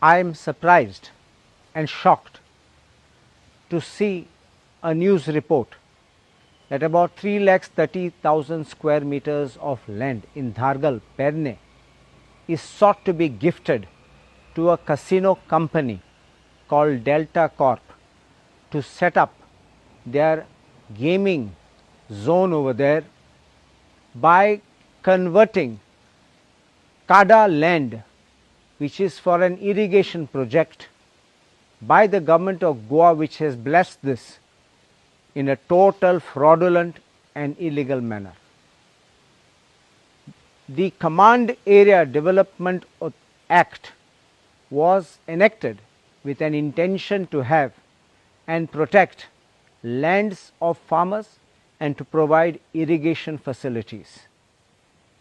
I am surprised and shocked to see a news report that about 3,30,000 square meters of land in Dhargal, Perne is sought to be gifted to a casino company called Delta Corp to set up their gaming zone over there by converting Cada land, which is for an irrigation project by the government of Goa, which has blessed this in a total fraudulent and illegal manner. The Command Area Development Act was enacted with an intention to have and protect lands of farmers and to provide irrigation facilities.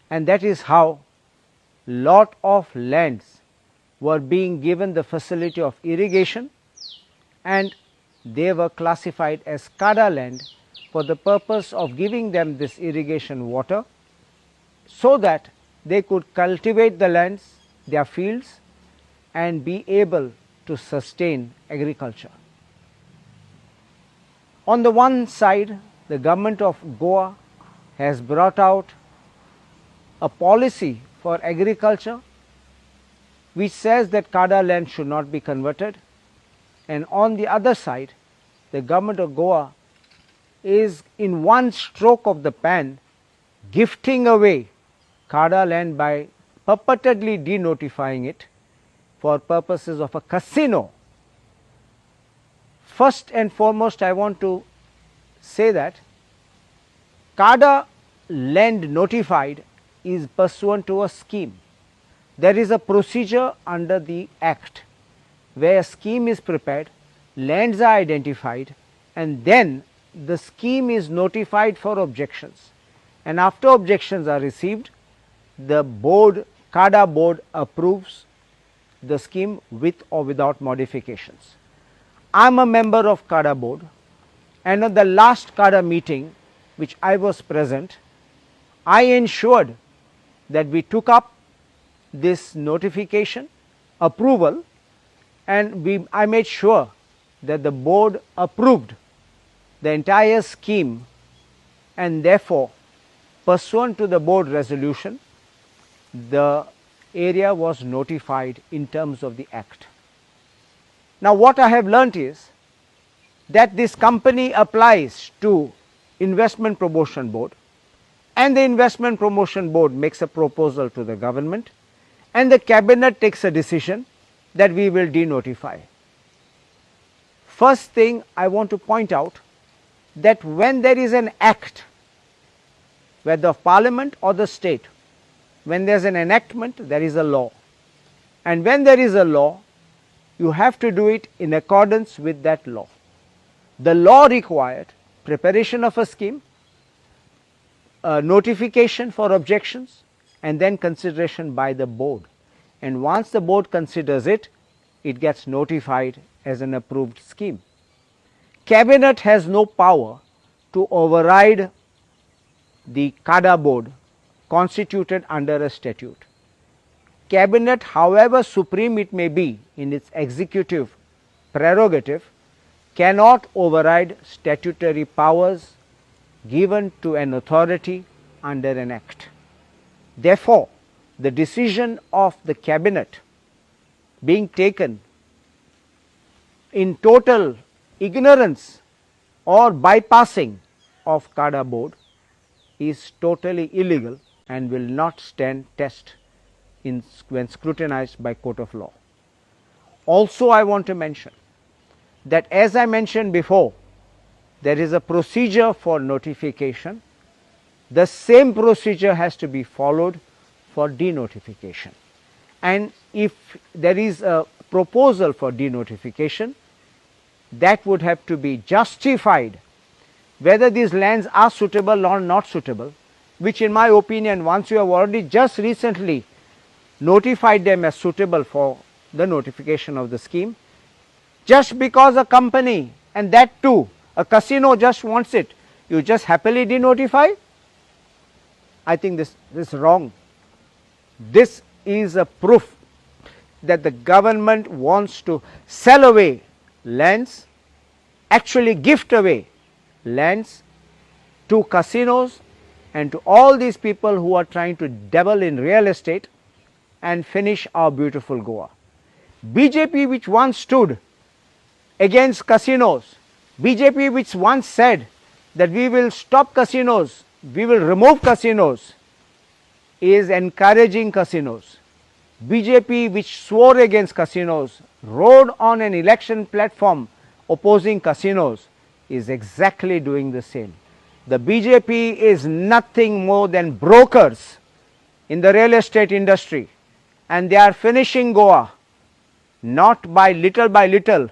And that is how lot of lands were being given the facility of irrigation, and they were classified as Cada land for the purpose of giving them this irrigation water so that they could cultivate the lands, their fields, and be able to sustain agriculture. On the one side, the government of Goa has brought out a policy for agriculture which says that Cada land should not be converted, and on the other side, the government of Goa is in one stroke of the pen gifting away Cada land by purportedly denotifying it for purposes of a casino. First and foremost, I want to say that Cada land notified is pursuant to a scheme. There is a procedure under the Act where a scheme is prepared, lands are identified, and then the scheme is notified for objections. And after objections are received, the board, Cada board, approves the scheme with or without modifications. I am a member of Cada board, and at the last Cada meeting which I was present, I ensured that we took up this notification approval, and I made sure that the board approved the entire scheme, and therefore pursuant to the board resolution, the area was notified in terms of the Act. Now what I have learnt is that this company applies to Investment Promotion Board, and the Investment Promotion Board makes a proposal to the government, and the cabinet takes a decision that we will denotify. First thing I want to point out that when there is an act, whether of parliament or the state, when there is an enactment, there is a law, and when there is a law, you have to do it in accordance with that law. The law required preparation of a scheme, notification for objections, and then consideration by the board, and once the board considers it, it gets notified as an approved scheme. Cabinet has no power to override the Cada board constituted under a statute. Cabinet, however supreme it may be in its executive prerogative, cannot override statutory powers given to an authority under an act. Therefore, the decision of the cabinet being taken in total ignorance or bypassing of Cada board is totally illegal and will not stand test when scrutinized by court of law. Also, I want to mention that, as I mentioned before, there is a procedure for notification. The same procedure has to be followed for denotification, and if there is a proposal for denotification, that would have to be justified whether these lands are suitable or not suitable, which in my opinion, once you have already just recently notified them as suitable for the notification of the scheme, just because a company, and that too a casino, just wants it, you just happily denotify? I think this is wrong. This is a proof that the government wants to sell away lands, actually gift away lands to casinos and to all these people who are trying to dabble in real estate and finish our beautiful Goa. BJP, which once stood against casinos, BJP which once said that we will stop casinos, we will remove casinos, is encouraging casinos. BJP, which swore against casinos, rode on an election platform opposing casinos, is exactly doing the same. The BJP is nothing more than brokers in the real estate industry, and they are finishing Goa not by little,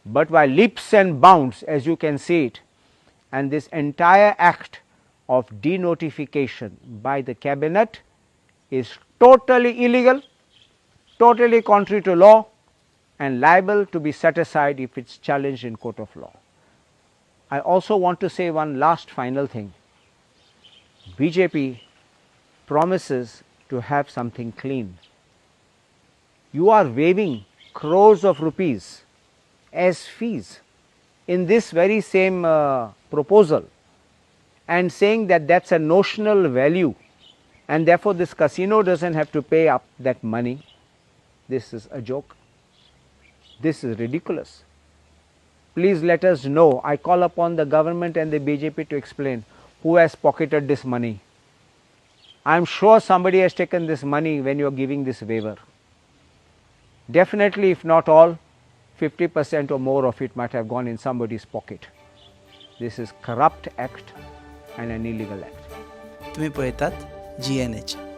but by leaps and bounds, as you can see it. And this entire act of denotification by the cabinet is totally illegal, totally contrary to law, and liable to be set aside if it's challenged in court of law. I also want to say one last final thing. BJP promises to have something clean. You are waiving crores of rupees as fees in this very same proposal and saying that that's a notional value and therefore this casino doesn't have to pay up that money. This is a joke. This is ridiculous. Please let us know. I call upon the government and the BJP to explain who has pocketed this money. I am sure somebody has taken this money when you are giving this waiver. Definitely, if not all, 50% or more of it might have gone in somebody's pocket. This is corrupt act and an illegal act. तुम्ही पळयतात GNH.